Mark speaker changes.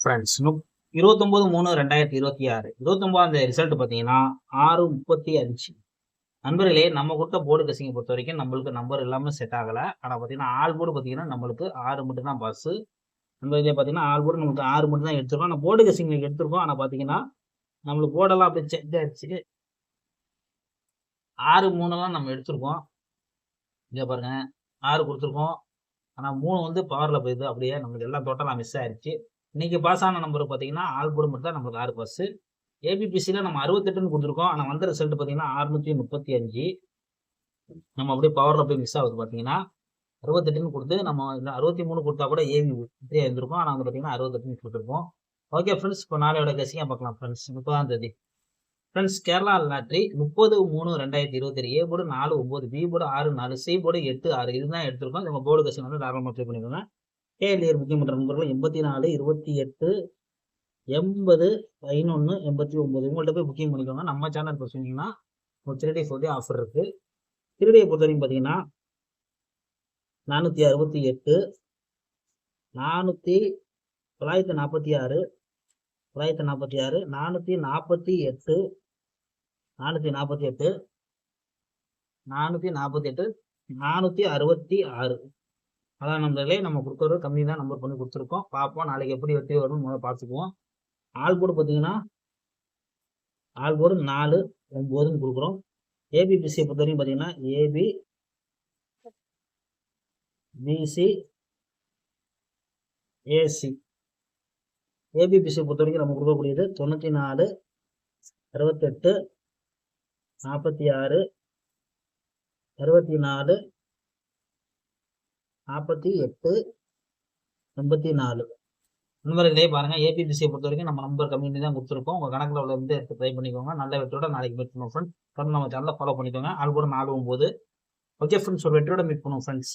Speaker 1: Friends 29/3/2026 29 result பார்த்தீங்கன்னா 6:35. நண்பர்களே, நம்ம கொடுத்த போர்டு கசிங்கை பொறுத்த வரைக்கும் நம்மளுக்கு நம்பர் எல்லாமே செட் ஆகலை. ஆனால் பார்த்தீங்கன்னா ஆல் போர்டு பார்த்தீங்கன்னா நம்மளுக்கு 6 மட்டும் தான் பாஸ். நண்பர்களே, பார்த்தீங்கன்னா ஆல் போர்டு நமக்கு 6 மட்டும் தான் எடுத்துருக்கோம். ஆனால் போர்டு கசிங் எடுத்திருக்கோம். ஆனால் பார்த்தீங்கன்னா நம்மளுக்கு போர்டெல்லாம் அப்படியே செக் ஆயிடுச்சு. 6-3 நம்ம எடுத்திருக்கோம். இங்கே பாருங்க, 6 கொடுத்துருக்கோம். ஆனால் 3 வந்து பவரில் போயிடுது. அப்படியே நம்மளுக்கு எல்லாம் டோட்டலாக மிஸ் ஆயிடுச்சு. இன்னைக்கு பாஸ் ஆன நம்பர் பார்த்தீங்கன்னா ஆல் போர்டு மட்டும் தான் நம்மளுக்கு 6 பாஸ். ஏபிபிசியில் நம்ம 68ன்னு கொடுத்துருக்கோம். ஆனால் வந்த ரிசல்ட் பார்த்தீங்கன்னா 635. நம்ம அப்படியே பவரில் போய் மிஸ் ஆகுது. பார்த்தீங்கன்னா 68ன்னு கொடுத்து நம்ம 63 கொடுத்தா கூட ஏபி இப்படியே இருந்திருக்கும். ஆனால் வந்து பார்த்தீங்கன்னா 68ன்னு கொடுத்துருக்கோம். ஓகே ஃப்ரெண்ட்ஸ், இப்போ நாளையோட கசியாக பார்க்கலாம் ஃப்ரெண்ட்ஸ். 30ஆம் தேதி friends, Kerala lottery 30/3/2027 A board 4-9, B board 6-4, C board 8-6. இதுதான் எடுத்திருக்கோம். நம்ம போர்டு கசி வந்து தாராளமாக ப்ளே பண்ணிக்கோங்க. கேஎல்இஆர் புக்கிங் பண்ணுற நம்பர்கள் 84 28 80 11 89. உங்கள்கிட்ட போய் புக்கிங் பண்ணிக்கோங்க. நம்ம சேனல் இப்போ சொன்னீங்கன்னா ஒரு 3 days ஆஃபர் இருக்கு. 3 day பொறுத்த வரைக்கும் பார்த்தீங்கன்னா 468 946 948 448 448 448 466. அதான் நம்பர்களே, நம்ம கொடுக்குறது கம்மி தான் நம்பர் பண்ணி கொடுத்துருக்கோம். பார்ப்போம் நாளைக்கு எப்படி வெற்றி வரும்னு முதல்ல பார்த்துக்குவோம். ஆல் போர்டு பார்த்தீங்கன்னா ஆல் போர்டு 4-9ன்னு கொடுக்குறோம். ஏபிபிசியை பொறுத்த வரைக்கும் பார்த்தீங்கன்னா ஏபி பிசி ஏசி. ஏபிபிசியை பொறுத்த வரைக்கும் நம்ம கொடுக்கக்கூடியது 94 68 46 64 48 84. நண்பர்களே, பாருங்க, ஏபிபிசியை பொறுத்த வரைக்கும் நம்ம நம்பர் கம்மி தான் கொடுத்துருக்கோம். உங்க கணக்கில் உள்ள வந்து எடுத்து ட்ரை பண்ணிக்கோங்க. நல்ல வெற்றியோட நாளைக்கு மீட் பண்ணுவோம் ஃப்ரெண்ட்ஸ். நம்ம சேனலை ஃபாலோ பண்ணிக்கோங்க. All board 4-9. ஓகே ஃப்ரெண்ட்ஸ், ஒரு வெற்றியோட மீட் பண்ணுவோம் ஃப்ரெண்ட்ஸ்.